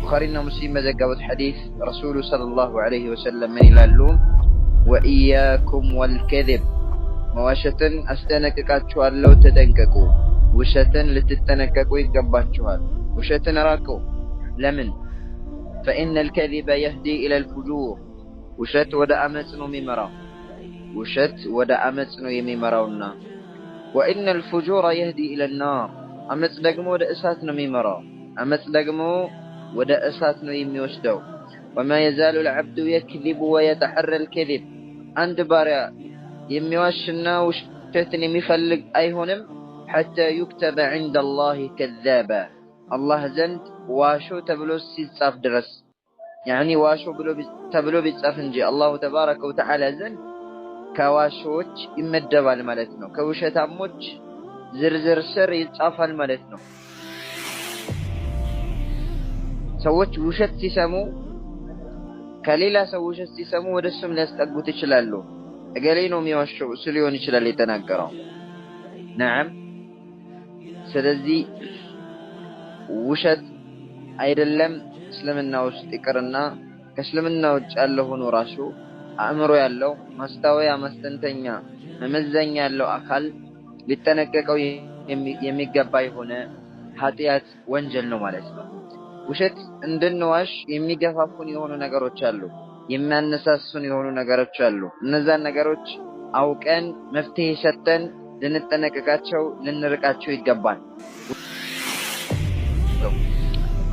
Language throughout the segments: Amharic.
بخارينا مسلم مزقبت حديث رسول صلى الله عليه وسلم من يلالون وإياكم والكذب مواشة أستنككاتشوال لو تتنككوا وشة لتتنككوا يقباتشوال وشة راكو لمن فإن الكذب يهدي إلى الفجور وشة ودا أمسنو ممرا وشة ودا أمسنو يممراونا وإن الفجور يهدي إلى النار أمس دقمو ودا أساتنو ممرا أمس دقمو ودا أساتنو يميوشدو وما يزال العبد يكذب ويتحرى الكذب عند بارا يميوشنا وشتن يمفلق أيهنم حتى يكتب عند الله كذابا الله زند واشو تبلو سيصاف درس يعني واشو تبلو بيصافنجي الله تبارك وتعالى زند كواشوች ይመደባል ማለት ነው ከውሸታሞች ዝርዝር ስር ይጻፋል ማለት ነው ሰዎች ውሸት ሲሰሙ ከሌላ ሰው ውሸት ሲሰሙ ወደሱም ሊያስጠጉት ይችላሉ እገሌ ነው የሚዋሸው እሱ ሊሆን ይችላል የተናገረው نعم ስለዚህ ውሸት አይደለም እስልምና ውስጥ ይቀርና ከእስልምና ውጭ ያለው ሆኖ ራሱ አእምሮ ያለው ማስተዋያ ማስተንተኛ መመዘኛ ያለው አካል ሊጠነቀቀው የሚገባ የሆነ ኃጢያት ወንጀል ነው ማለት ነው ውሸት እንድንዋሽ የሚገፋፉን የሆኑ ነገሮች አሉ የሚያነሳሱን የሆኑ ነገሮች አሉ እነዛን ነገሮች አውቀን መፍትሄ ሰጠን ልንጠነቀቃቸው ልንርቃቸው ይገባል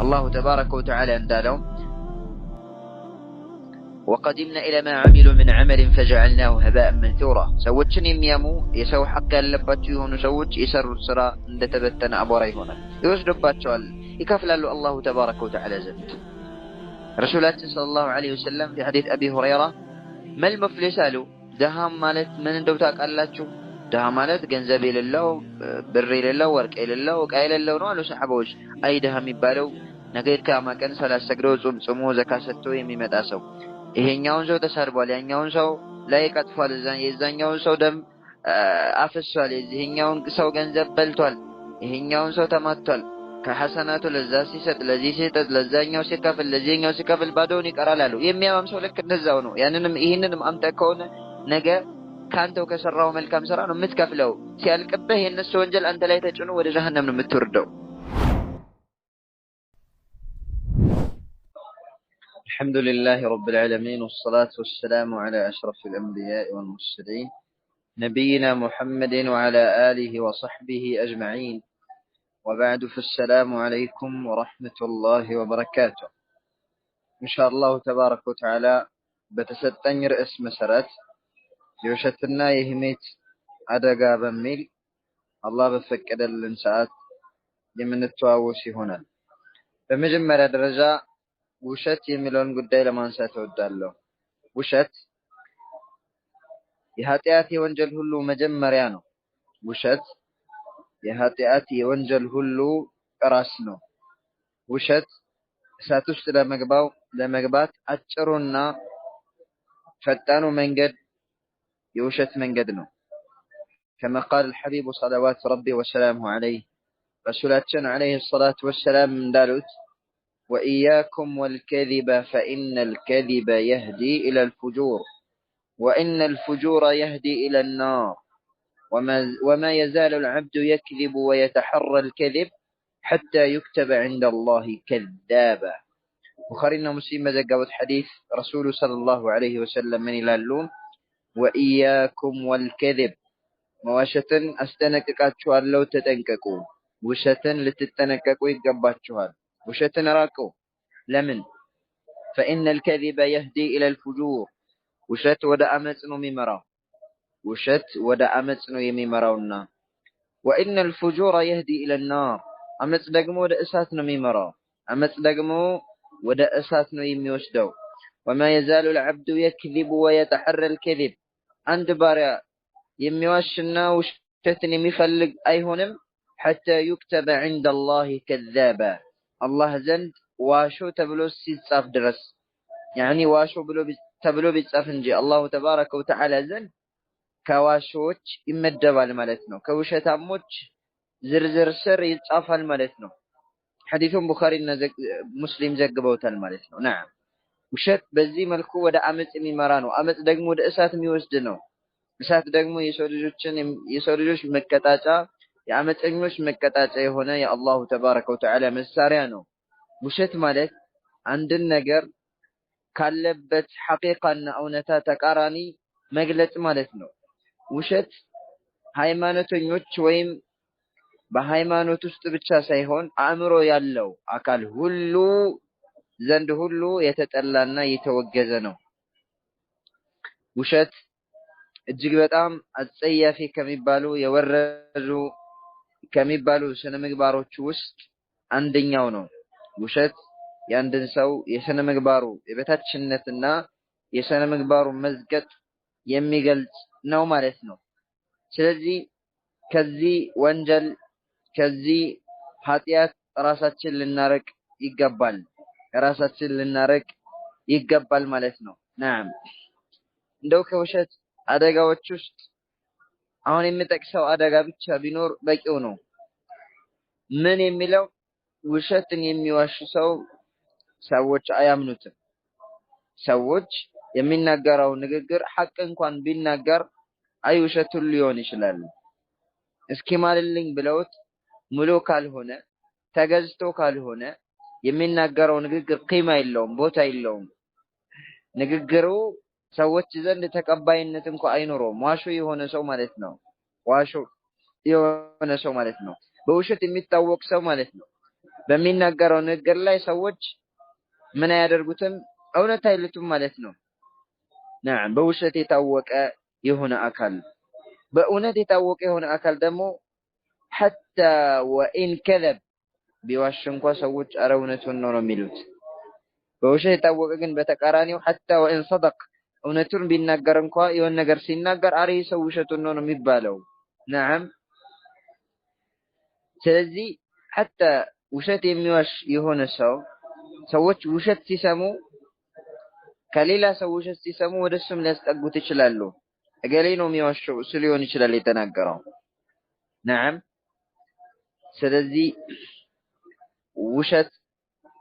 الله تبارك وتعالى እንዳለው وقدمنا إلى ما عملوا من عمل فجعلناه هباء منثورا سوتشن يميامو يسو حق ያለባቸው የሆኑ ሰዎች የሰሩት ስራ እንደተበተነ አቧራ ይሆናል ይወስድባቸዋል يكفلوا الله تبارك وتعالى زند رسولاتنا صلى الله عليه وسلم في حديث أبي هريرة ما المفلس قالوا دهام مالت من اندو تاقالاتشو دهام مالت ገንዘብ የሌለው ብር የሌለው ወርቅ የሌለው ዕቃ የሌለው ነው አሉ ሰሃባዎች አይ ደሃም ይባለው ነገር ከማቀን ሰላሰግደው ጾም ዘካ ሰጥቶ የሚመጣ ሰው ይሄኛውን ሰው ተሰርቧል ያኛውን ሰው ላይ ቀጥፏል የዛኛውን ሰው ደም አፍሷል ይሄኛውን ሰው ገንዘብ በልቷል ይሄኛውን ሰው ተማቷል ከሐሰናቱ ለዛ ሲሰጥ ለዚህ ሲሰጥ ለዛኛው ሲከፍል ለዚህኛው ሲከፍል ባዶውን ይቀራል አሉ የሚያማም ሰው ልክ እንደዛው ነው ያንንም ይሄንንም አምጣ ከሆነ ነገ ካንተው ከሰራው መልካም ስራ ነው የምትከፍለው ሲያልቅብህ የነሱ ወንጀል አንተ ላይ ተጭኖ ወደ ጀሃነም ነው የምትወርደው الحمد لله رب العالمين والصلاة والسلام على أشرف الأنبياء والمرسلين نبينا محمد وعلى آله وصحبه أجمعين وبعد فالسلام عليكم ورحمة الله وبركاته إن شاء الله تبارك وتعالى بتستن رئيس مسارات يوشتنا يهميت أدقى بميل الله بفكد الانساءات لمن التواوسي هنا بمجمع درجة ውሸት የሚለውን ጉዳይ ለማንሳት እወዳለሁ ውሸት የኃጢአት የወንጀል ሁሉ መጀመሪያ ነው ውሸት የኃጢአት የወንጀል ሁሉ ራስ ነው ውሸት እሳት ውስጥ ለመግባት አጭሩና ፈጣኑ መንገድ የውሸት መንገድ ነው كما قال الحبيب صلوات ربي وسلامه عليه رسولاتنا عليه الصلاة والسلام እንዳሉት وإياكم والكذب فإن الكذب يهدي إلى الفجور وإن الفجور يهدي إلى النار وما يزال العبد يكذب ويتحرى الكذب حتى يكتب عند الله كذابا بخارينا مسلم مزقبت حديث رسول صلى الله عليه وسلم من يلالون وإياكم والكذب مواشة أستنككاتشوال لو تتنككوا وشة لتتنككوا يقباتشوال وشتن راكو لمن فإن الكذب يهدي إلى الفجور وشت ودا أمسنو ممرا وشت ودا أمسنو يممراونا وإن الفجور يهدي إلى النار أمس دقمو ودا أساتنو ممرا أمس دقمو ودا أساتنو يميوشدو وما يزال العبد يكذب ويتحرى الكذب عند بارا يميوشنا وشتن يمفلق أيهنم حتى يكتب عند الله كذابا الله زند واشو تبلو سيصاف درس يعني واشو تبلو بيصاف እንጂ الله تبارك وتعالى زند ከዋሾች ይመደባል ማለት ነው ከውሸታሞች ዝርዝር ስር ይጻፋል ማለት ነው ሐዲሱን ቡኻሪና ሙስሊም ዘግበውታል ማለት ነው። ነዓም ውሸት በዚህ መልኩ ወደ አመጽ የሚመራ ነው። አመጽ ደግሞ ወደ እሳት የሚወስድ ነው። እሳት ደግሞ የሰው ልጆች መቀጣጫ የአመፀኞች መቀጣጫ የሆነ የአላሁ ተባረከ ወተዓላ መሳሪያ ነው። ውሸት ማለት አንድን ነገር ካለበት ሐቂቃና እውነታ ተቃራኒ መግለጽ ማለት ነው። ውሸት ሃይማኖተኞች ወይም በሃይማኖት ውስጥ ብቻ ሳይሆን አእምሮ ያለው አካል ሁሉ ዘንድ ሁሉ የተጠላና የተወገዘ ነው። ውሸት እጅግ በጣም አጸያፊ ከሚባሉ የወረዱ ከሚባሉ ስነ ምግባሮች ውስጥ አንደኛው ነው። ውሸት የአንድን ሰው የስነ ምግባሩ የበታችነትና የስነ ምግባሩ መዝገጥ የሚገልጽ ነው ማለት ነው። ስለዚህ ከዚህ ወንጀል ከዚህ ኃጢአት ራሳችን ልናረቅ ይገባል ማለት ነው። ነዓም እንደው ከውሸት አደጋዎች ውስጥ አሁን የምጠቅሰው አደጋ ብቻ ቢኖር በቂው ነው። ምን የሚለው ውሸትን የሚዋሽ ሰው ሰዎች አያምኑትም። ሰዎች የሚናገረው ንግግር ሐቅ እንኳን ቢናገር አይ ውሸቱን ሊሆን ይችላል እስኪ ማልልኝ ብለውት ሙሉ ካልሆነ ተገዝቶ ካልሆነ የሚናገረው ንግግር ቂማ የለውም፣ ቦታ የለውም። ንግግሩ ሰዎች ዘንድ ተቀባይነት እንኳን አይኖረውም። ዋሾ የሆነ ሰው ማለት ነው። በውሸት የሚታወቅ ሰው ማለት ነው። በሚናገረው ንግግር ላይ ሰዎች ምን አያደርጉትም? እውነት አይሉትም ማለት ነው። ነዓም በውሸት የታወቀ የሆነ አካል በእውነት የታወቀ የሆነ አካል ደግሞ ሐታ ወኢን ከዘብ ቢዋሽ እንኳን ሰዎች አረ እውነቱን ነው የሚሉት። በውሸት የታወቀ ግን በተቃራኒው ሐታ ወኢን ሰደቅ እውነቱን ቢናገር እንኳን የሆነ ነገር ሲናገር አረ ሰው ውሸቱን ነው የሚባለው። ነዓም ስለዚህ ሐታ ውሸት የሚዋሽ የሆነ ሰው ሰዎች ውሸት ሲሰሙ ከሌላ ሰው ውሸት ሲሰሙ ወደሱም ሊያስጠጉት ይችላሉ። እገሌ ነው የሚዋሸው እሱ ሊሆን ይችላል የተናገረው። ነዓም ስለዚህ ውሸት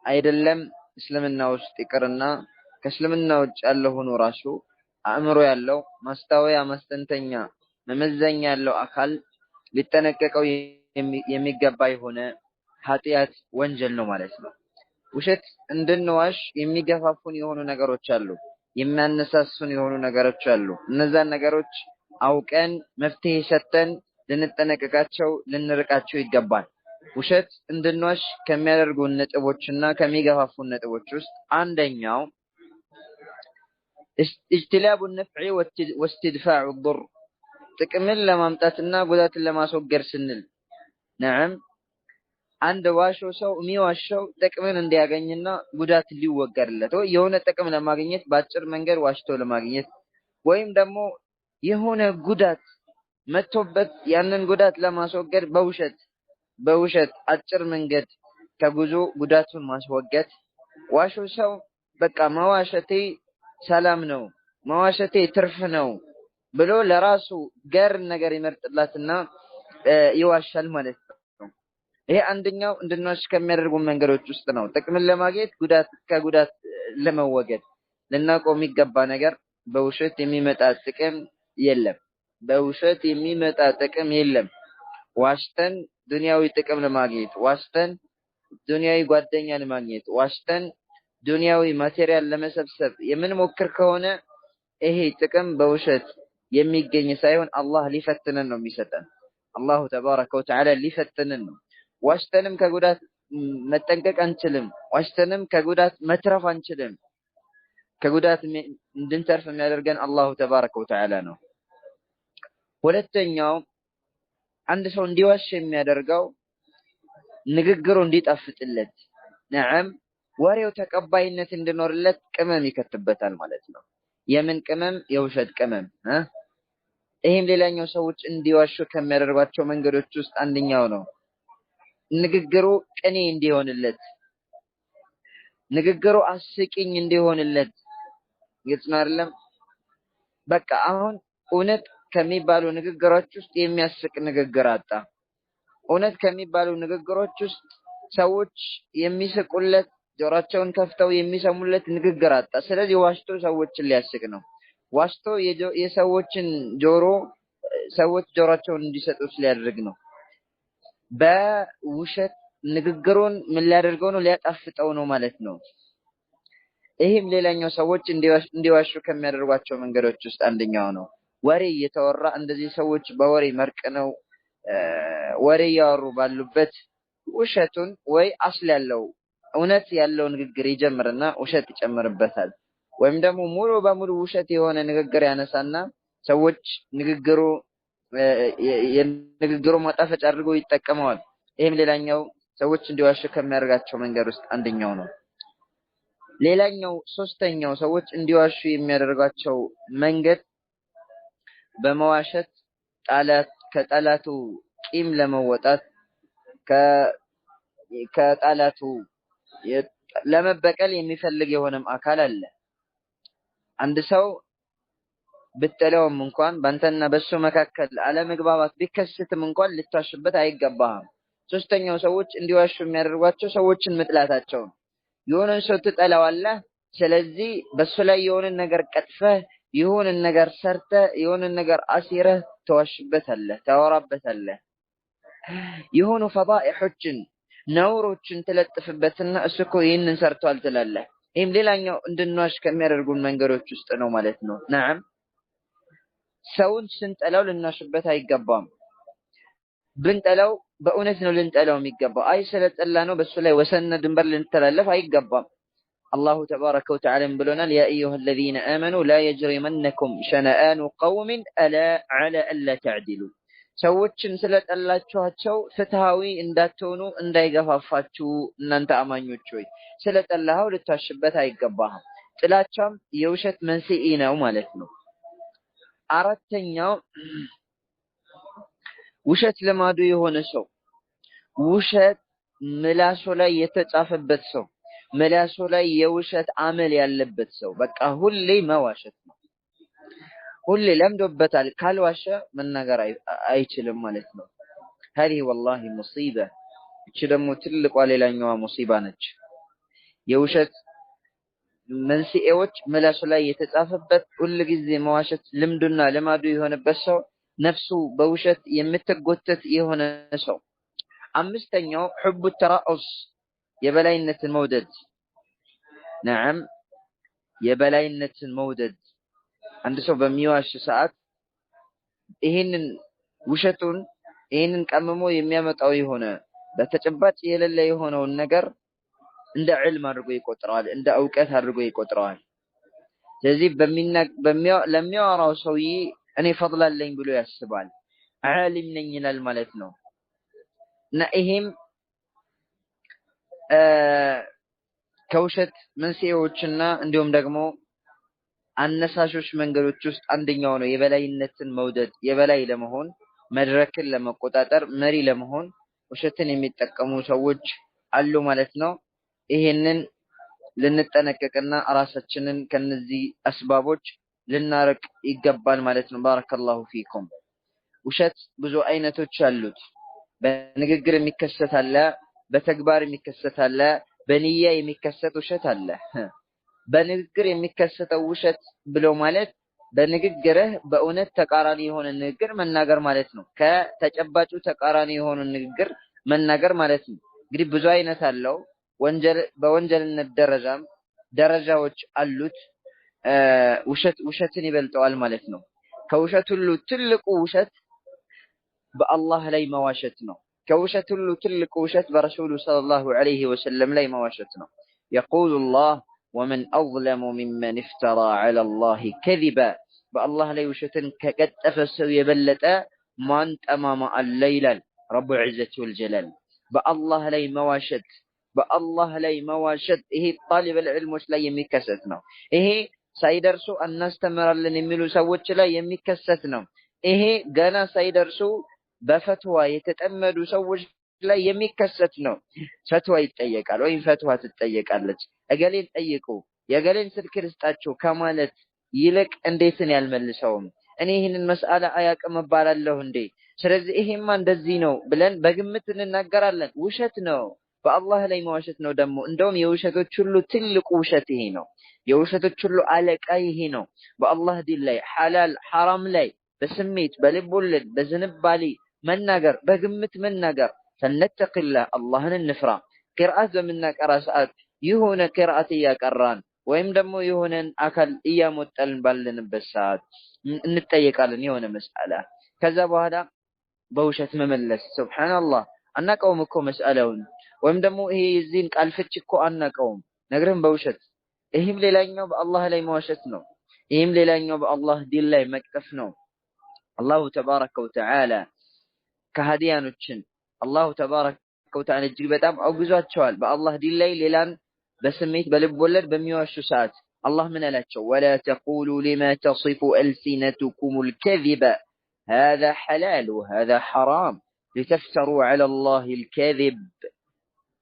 አይደለም እስልምና ውስጥ ይቅርና ከእስልምና ውጭ ያለው ሆኖ ራሱ አእምሮ ያለው ማስተዋያ ማስተንተኛ መመዘኛ ያለው አካል ሊጠነቀቀው የሚገባ የሆነ ኃጢአት ወንጀል ነው ማለት ነው። ውሸት እንድንዋሽ የሚገፋፉን የሆኑ ነገሮች አሉ፣ የሚያነሳሱን የሆኑ ነገሮች አሉ። እነዛን ነገሮች አውቀን መፍትሄ ሰጥተን ልንጠነቀቃቸው ልንርቃቸው ይገባል። ውሸት እንድንዋሽ ከሚያደርጉን ነጥቦችና ከሚገፋፉን ነጥቦች ውስጥ አንደኛው اجتلاب النفع واستدفاع الضر ጥቅምን ለማምጣትና ጉዳትን ለማስወገድ ስንል ነዓም አንድ ዋሾ ሰው የሚዋሸው ጥቅምን እንዲያገኝና ጉዳት ሊወገድለት ወይ የሆነ ጥቅም ለማግኘት ባጭር መንገድ ዋሽቶ ለማግኘት ወይም ደግሞ የሆነ ጉዳት መጥቶበት ያንን ጉዳት ለማስወገድ በውሸት አጭር መንገድ ከጉዞ ጉዳቱን ማስወገድ። ዋሾ ሰው በቃ መዋሸቴ ሰላም ነው መዋሸቴ ትርፍ ነው ብሎ ለራሱ ገር ነገር ይመርጥላትና ይዋሻል ማለት ነው። ይሄ አንደኛው እንድንዋሽ ከሚያደርጉ መንገዶች ውስጥ ነው። ጥቅምን ለማግኘት ከጉዳት ለመወገድ ልናውቀው የሚገባ ነገር በውሸት የሚመጣ ጥቅም የለም። ዋሽተን ዱንያዊ ጥቅም ለማግኘት ዋሽተን ዱንያዊ ጓደኛ ለማግኘት ዋሽተን ዱንያዊ ማቴሪያል ለመሰብሰብ የምንሞክር ከሆነ ይሄ ጥቅም በውሸት የሚገኝ ሳይሆን አላህ ሊፈትነን ነው የሚሰጠን። አላሁ ተባረከ ወተዓላ ሊፈትነን ነው። ዋሽተንም ከጉዳት መጠንቀቅ አንችልም። ዋሽተንም ከጉዳት መትረፍ አንችልም። ከጉዳት እንድንተርፍ የሚያደርገን አላሁ ተባረከ ወተዓላ ነው። ሁለተኛው አንድ ሰው እንዲዋሽ የሚያደርገው ንግግሩ እንዲጣፍጥለት ነዓም ወሬው ተቀባይነት እንዲኖርለት ቅመም ይከትበታል ማለት ነው። የምን ቅመም? የውሸት ቅመም። ይሄም ሌላኛው ሰዎች እንዲዋሹ ከሚያደርጓቸው መንገዶች ውስጥ አንደኛው ነው። ንግግሩ ቅኔ እንዲሆንለት፣ ንግግሩ አስቂኝ እንዲሆንለት። ግልጽ ነው አይደለም? በቃ አሁን እውነት ከሚባሉ ንግግሮች ውስጥ የሚያስቅ ንግግር አጣ። እውነት ከሚባሉ ንግግሮች ውስጥ ሰዎች የሚስቁለት ጆሮአቸውን ከፍተው የሚሰሙለት ንግግር አጣ። ስለዚህ ዋሽቶ ሰዎችን ሊያስቅ ነው። ዋሽቶ የሰዎችን ጆሮ ሰዎች ጆሮአቸውን እንዲሰጡት ሊያደርግ ነው። በውሸት ንግግሩን ምን ሊያደርገው ነው? ሊያጣፍጠው ነው ማለት ነው። ይህም ሌላኛው ሰዎች እንዲዋሹ ከሚያደርጓቸው መንገዶች ውስጥ አንደኛው ነው። ወሬ እየተወራ እንደዚህ ሰዎች በወሬ መርቅነው ወሬ እያወሩ ባሉበት ውሸቱን ወይ አስል ያለው እውነት ያለው ንግግር ይጀምርና ውሸት ይጨምርበታል። ወይም ደግሞ ሙሉ በሙሉ ውሸት የሆነ ንግግር ያነሳና ሰዎች የንግግሩ ማጣፈጫ አድርገው ይጠቀመዋል። ይህም ሌላኛው ሰዎች እንዲዋሹ ከሚያደርጋቸው መንገድ ውስጥ አንደኛው ነው። ሌላኛው ሶስተኛው ሰዎች እንዲዋሹ የሚያደርጋቸው መንገድ በመዋሸት ከጠላቱ ቂም ለመወጣት ከጠላቱ ለመበቀል የሚፈልግ የሆነም አካል አለ። አንድ ሰው ብትጠላውም እንኳን ባንተና በሱ መካከል አለመግባባት ቢከሰትም እንኳን ልትዋሽበት አይገባህም። ሶስተኛው ሰዎች እንዲዋሹ የሚያደርጓቸው ሰዎችን መጥላታቸው ነው። የሆነን ሰው ትጠላዋለህ፣ ስለዚህ በሱ ላይ የሆነን ነገር ቀጥፈህ የሆነን ነገር ሰርተህ የሆነን ነገር አሲረህ ተዋሽበታለህ፣ ታወራበታለህ። የሆኑ ፈዳኢሖችን ነውሮችን ትለጥፍበትና እሱ እኮ ይህንን ሰርቷል ትላለህ። ይህም ሌላኛው እንድንዋሽ ከሚያደርጉን መንገዶች ውስጥ ነው ማለት ነው። ነዓም ሰውን ስንጠላው ልናሽበት አይገባም። ብንጠላው በእውነት ነው ልንጠላው የሚገባው። አይ ስለጠላ ነው በሱ ላይ ወሰንና ድንበር ልንተላለፍ አይገባም። አላሁ ተባረከ ወተዓላ ብሎናል፣ ያ አዩሃ الذين آمنوا لا يجرمنكم شنآن قوم على ألا تعدلوا። ሰዎችን ስለጠላችኋቸው ፍትሃዊ እንዳትሆኑ እንዳይገፋፋችሁ እናንተ አማኞች ሆይ ስለጠላኸው ልታሽበት አይገባህም። ጥላቻም የውሸት መንስኤ ነው ማለት ነው። አራተኛው ውሸት ልማዱ የሆነ ሰው፣ ውሸት ምላሱ ላይ የተጻፈበት ሰው፣ ምላሱ ላይ የውሸት አመል ያለበት ሰው በቃ ሁሌ መዋሸት ነው። ሁሌ ለምዶበታል። ካልዋሸ መናገር አይችልም ማለት ነው። هذه والله مصيبة። እቺ ደግሞ ትልቋ ሌላኛዋ ሙሲባ ነች። የውሸት መንስኤዎች ምላሱ ላይ የተጻፈበት ሁሉ ጊዜ መዋሸት ልምዱና ልማዱ የሆነበት ሰው፣ ነፍሱ በውሸት የምትጎተት የሆነ ሰው። አምስተኛው حب الترأس የበላይነትን መውደድ። ነዓም የበላይነትን መውደድ። አንድ ሰው በሚዋሽ ሰዓት ይሄንን ውሸቱን ይሄንን ቀምሞ የሚያመጣው የሆነ በተጨባጭ የሌለ የሆነውን ነገር እንደ ዕልም አድርጎ ይቆጥረዋል፣ እንደ ዕውቀት አድርጎ ይቆጥረዋል። ስለዚህ ለሚያወራው ሰውዬ እኔ ፈድል አለኝ ብሎ ያስባል፣ ዓሊም ነኝ ይላል ማለት ነው። እና ይሄም ከውሸት መንስኤዎችና እንዲሁም ደግሞ አነሳሾች መንገዶች ውስጥ አንደኛው ነው። የበላይነትን መውደድ፣ የበላይ ለመሆን መድረክን ለመቆጣጠር መሪ ለመሆን ውሸትን የሚጠቀሙ ሰዎች አሉ ማለት ነው። ይሄንን ልንጠነቀቅና ራሳችንን ከነዚህ አስባቦች ልናርቅ ይገባል ማለት ነው። ባረከላሁ ፊኩም። ውሸት ብዙ አይነቶች አሉት። በንግግር የሚከሰት አለ፣ በተግባር የሚከሰት አለ፣ በንያ የሚከሰት ውሸት አለ። በንግግር የሚከሰተው ውሸት ብሎ ማለት በንግግርህ በእውነት ተቃራኒ የሆነ ንግግር መናገር ማለት ነው። ከተጨባጩ ተቃራኒ የሆነ ንግግር መናገር ማለት ነው። እንግዲህ ብዙ አይነት አለው። በወንጀልነት ደረጃዎች አሉት። ውሸትን ይበልጠዋል ማለት ነው። ከውሸት ሁሉ ትልቁ ውሸት በአላህ ላይ መዋሸት ነው። ከውሸት ሁሉ ትልቁ ውሸት በረሱሉ ሰለላሁ ዐለይሂ ወሰለም ላይ መዋሸት ነው። يقول الله ومن أظلم ممن افترى على الله كذبا بالله لا يوشتن كقطف سو يبلط مان تمام الليل رب العزة والجلال بالله لا مواشت بالله لا مواشت ይሄ طالب العلمዎች ላይ የሚከሰት ነው። ይሄ ሳይደርሱ እናስተምራለን የሚሉ ሰዎች ላይ የሚከሰት ነው። ይሄ ገና ሳይደርሱ በፈትዋ የተጠመዱ ሰዎች ላይ የሚከሰት ነው። ፈትዋ ይጠየቃል ወይም ፈትዋ ትጠየቃለች። እገሌን ጠይቁ የገሌን ስልክ ልስጣችሁ ከማለት ይልቅ እንዴትን ያልመልሰውም እኔ ይሄንን መስአላ አያቅም እባላለሁ እንዴ፣ ስለዚህ ይሄማ እንደዚህ ነው ብለን በግምት እንናገራለን። ውሸት ነው። በአላህ ላይ መዋሸት ነው ደግሞ እንደውም የውሸቶች ሁሉ ትልቁ ውሸት ይሄ ነው። የውሸቶች ሁሉ አለቃ ይሄ ነው። በአላህ ዲን ላይ ሐላል ሐራም ላይ በስሜት በልብ ወለድ በዝንባሌ መናገር በግምት መናገር ፈነተቅላህ አላህን እንፍራ። ቅርአት በምናቀራ ሰዓት የሆነ ቅርአት እያቀራን ወይም ደግሞ የሆነን አካል እያሞጠልን ባለንበት ሰዓት እንጠየቃለን የሆነ መስአላ ከዛ በኋላ በውሸት መመለስ ሱብሃንአላህ አናቀውም እኮ መስአላውን ወይም ደግሞ ይሄ የዚህን ቃል ፍች እኮ አናቀውም ነግረን በውሸት ይህም ሌላኛው በአላህ ላይ መዋሸት ነው። ይህም ሌላኛው በአላህ ዲን ላይ መቅጠፍ ነው። አላሁ ተባረከ ወተዓላ ከሃዲያኖችን አላሁ ተባረከ ወተዓላ እጅግ በጣም አውግዟቸዋል። በአላህ ዲን ላይ ሌላን በስሜት በልብ ወለድ በሚዋሹ ሰዓት አላህ ምን አላቸው? ወላ ተቁሉ ሊማ ተሲፉ አልሲነቱኩሙል ከዚበ ሃዛ ሐላል ወሃዛ ሐራም ሊተፍተሩ ዐላ አላሂል ከዚብ።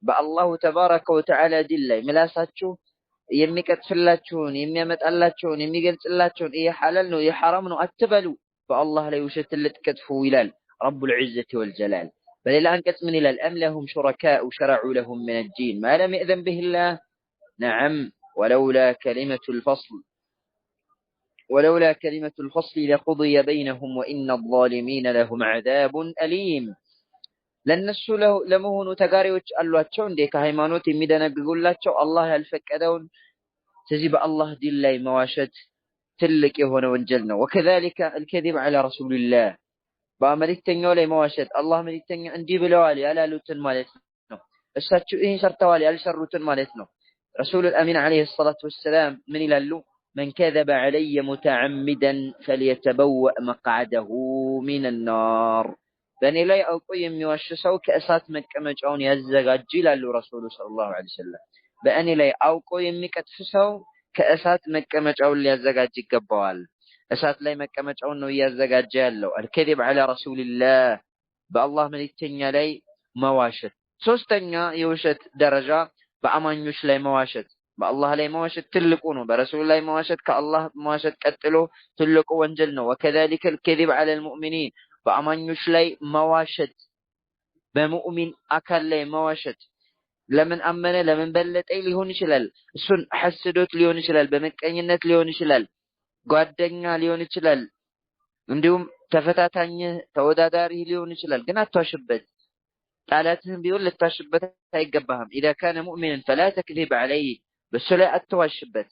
በአላሁ ተባረከ ወተዓላ ዲን ላይ ምላሳችሁ የሚቀጥፍላችሁን የሚያመጣላችሁን የሚገልጽላችሁን ይሄ ሐላል ነው ይሄ ሐራም ነው አትበሉ በአላህ ላይ ውሸትን ልትቀጥፉ ይላል ረቡል ዒዘቲ ወልጀላል። በሌላ አንቀጽ ምን ይላል? አም ለሁም ሹረካኡ ሸረዑ ለሁም ሚነ ዲን ማ ለም የእዘን ቢሂላህ ነዓም ወለውላ ከሊመቱል ፈስሊ ለቁድየ በይነሁም ወኢነ ዛሊሚነ ለሁም ዐዛቡን አሊም። ለነሱ ለመሆኑ ተጋሪዎች አሏቸው እንዴ ከሃይማኖት የሚደነግጉላቸው አላህ ያልፈቀደውን። ስለዚህ በአላህ ዲን ላይ መዋሸት ትልቅ የሆነ ወንጀል ነው። ወከዛሊከ አልከዚብ ዐላ ረሱሊላህ በመልእክተኛው ላይ መዋሸት አላህ መልእክተኛ እንዲህ ብለዋል ያላሉትን ማለት ነው። እሳቸው ይህን ሰርተዋል ያልሰሩትን ማለት ነው። ረሱሉል አሚን ዐለይሂ ሰላቱ ወሰላም ምን ይላሉ? መን ከዘበ ዐለየ ሙተዐሚደን ፈልየተበወእ መቅዐደሁ ሚነናር። በእኔ ላይ አውቆ የሚዋሽ ሰው ከእሳት መቀመጫውን ያዘጋጅ ይላሉ ረሱሉ ሰለላሁ ዐለይሂ ወሰለም። በእኔ ላይ አውቆ የሚቀጥፍ ሰው ከእሳት መቀመጫውን ሊያዘጋጅ ይገባዋል። እሳት ላይ መቀመጫውን ነው እያዘጋጀ ያለው። አልከዚብ ዐላ ረሱሊላህ በአላህ መልእክተኛ ላይ መዋሸት። ሶስተኛ የውሸት ደረጃ በአማኞች ላይ መዋሸት። በአላህ ላይ መዋሸት ትልቁ ነው። በረሱል ላይ መዋሸት ከአላህ መዋሸት ቀጥሎ ትልቁ ወንጀል ነው። ወከዛሊከ አልከዚብ ዐለል ሙእሚኒን በአማኞች ላይ መዋሸት፣ በሙእሚን አካል ላይ መዋሸት። ለምን አመነ ለምን በለጠኝ ሊሆን ይችላል። እሱን ሐስዶት ሊሆን ይችላል። በመቀኝነት ሊሆን ይችላል። ጓደኛ ሊሆን ይችላል። እንዲሁም ተፈታታኝ ተወዳዳሪ ሊሆን ይችላል። ግን አትዋሽበት። ቃላትህን ቢሆን ልትዋሽበት አይገባህም። ኢዛ ካነ ሙእሚናን ፈላ ተክዚብ ዐለይህ በሱ ላይ አትዋሽበት።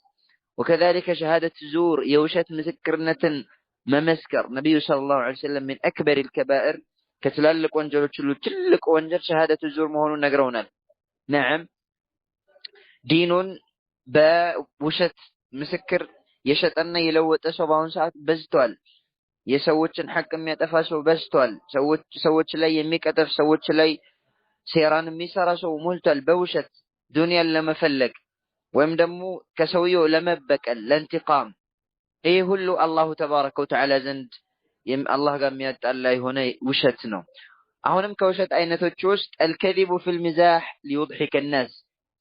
ወከዛሊከ ሸሃደት ዙር የውሸት ምስክርነትን መመስከር ነቢዩ ሰለላሁ ዐለይሂ ወሰለም ሚን አክበሪል ከባኢር ከትላልቅ ወንጀሎች ሁሉ ትልቅ ወንጀል ሸሃደት ዙር መሆኑን ነግረውናል። ነዓም ዲኑን በውሸት ምስክር የሸጠና የለወጠ ሰው በአሁኑ ሰዓት በዝቷል። የሰዎችን ሐቅ የሚያጠፋ ሰው በዝቷል። ሰዎች ላይ የሚቀጠፍ ሰዎች ላይ ሴራን የሚሰራ ሰው ሞልቷል። በውሸት ዱንያን ለመፈለግ ወይም ደግሞ ከሰውየው ለመበቀል ለእንቲቃም። ይሄ ሁሉ አላሁ ተባረከ ወተዓላ ዘንድ አላህ ጋር የሚያጣላ የሆነ ውሸት ነው። አሁንም ከውሸት አይነቶች ውስጥ አልከዚቡ ፊል ሚዛህ ሊዩድሒከ ናስ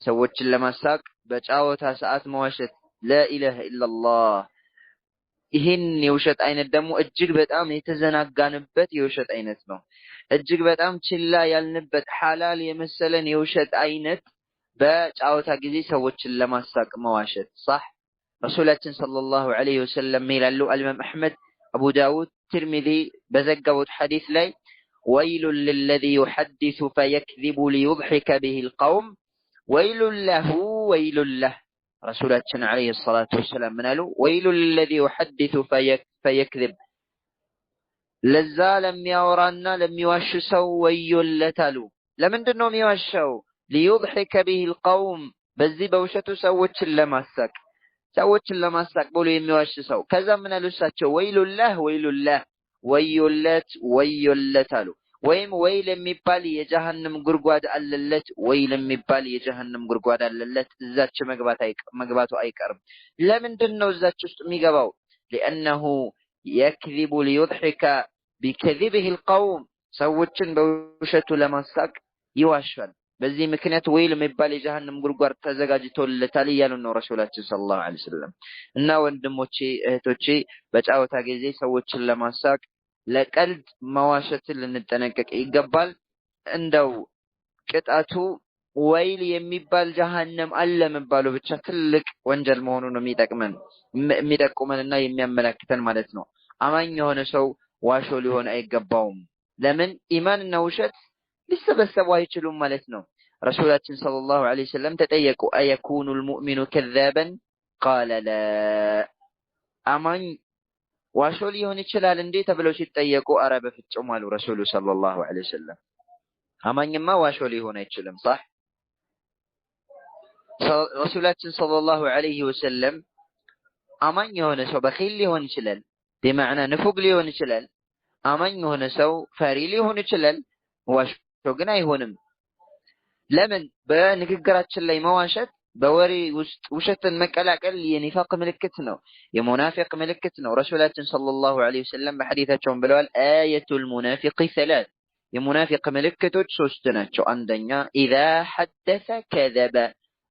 ሰዎችን ለማሳቅ በጫወታ ሰዓት መዋሸት ላኢላሃ ኢላላህ። ይህን የውሸት አይነት ደግሞ እጅግ በጣም የተዘናጋንበት የውሸት አይነት ነው። እጅግ በጣም ችላ ያልንበት ሐላል የመሰለን የውሸት አይነት በጫወታ ጊዜ ሰዎችን ለማሳቅ መዋሸት صح ረሱላችን ሰለላሁ ዐለይሂ ወሰለም ይላሉ አልኢማም አሕመድ አቡ ዳውድ ትርሚዚ በዘገቡት ሐዲስ ላይ ወይሉን ለለዚ ዩሐዲሱ ፈየክዚቡ ሊዩድሒከ ቢሂል ቀውም ወይሉን ለሁ ወይሉን ለህ። ረሱላችን ዐለይሂ ሰላቱ ወሰላም ምን አሉ? ወይሉን ለለዚ ዩሐዲሱ ፈየክዚብ ለዛ ለሚያወራና ለሚዋሽ ሰው ወዮለት አሉ። ለምንድን ነው የሚዋሸው? ሊዩድሒከ ቢሂል ቀውም በዚህ በውሸቱ ሰዎችን ለማሳቅ ብሎ የሚዋሽ ሰው። ከዛ ምን አሉ እሳቸው? ወይሉላህ ወዮለት አሉ። ወይም ወይል የሚባል የጀሃነም ጉድጓድ አለለት፣ ወይል የሚባል የጀሃነም ጉድጓድ አለለት። እዛች መግባቱ አይቀርም። ለምንድን ነው እዛች ውስጥ የሚገባው? ሊአነሁ የክዚቡ ሊዩድሒከ ቢከዚቢሂል ቀውም ሰዎችን በውሸቱ ለማሳቅ ይዋሻል። በዚህ ምክንያት ወይል የሚባል የጀሃነም ጉድጓድ ተዘጋጅቶለታል እያሉ ነው ረሱላችን ሰለላሁ ዐለይሂ ወሰለም። እና ወንድሞቼ እህቶቼ በጫወታ ጊዜ ሰዎችን ለማሳቅ ለቀልድ መዋሸትን ልንጠነቀቅ ይገባል። እንደው ቅጣቱ ወይል የሚባል ጀሃነም አለ መባሉ ብቻ ትልቅ ወንጀል መሆኑን ነው የሚጠቁመንና የሚያመለክተን ማለት ነው። አማኝ የሆነ ሰው ዋሾ ሊሆን አይገባውም። ለምን ኢማንና ውሸት ሊሰበሰቡ አይችሉም ማለት ነው። ረሱላችን ሰለላሁ ዐለይሂ ወሰለም ተጠየቁ አየኩኑል ሙእሚኑ ከዛበን ቃለ ላ አማኝ ዋሾ ሊሆን ይችላል እንዴ ተብለው ሲጠየቁ አረ በፍጹም አሉ ረሱሉ ሰለላሁ ዐለይሂ ወሰለም። አማኝማ ዋሾ ሊሆን አይችልም። صح ረሱላችን ሰለላሁ ዐለይሂ ወሰለም አማኝ የሆነ ሰው በኺል ሊሆን ይችላል፣ በማዕና ንፉግ ሊሆን ይችላል። አማኝ የሆነ ሰው ፈሪ ሊሆን ይችላል፣ ዋሾ ግን አይሆንም። ለምን? በንግግራችን ላይ መዋሸት በወሬ ውስጥ ውሸትን መቀላቀል የኒፋቅ ምልክት ነው፣ የሙናፊቅ ምልክት ነው። ረሱላችን ሰለላሁ ዐለይሂ ወሰለም በሐዲታቸውም ብለዋል አየቱል ሙናፊቅ ሰላት የሙናፊቅ ምልክቶች ሶስት ናቸው። አንደኛ ኢዛ ሐደሰ ከዘበ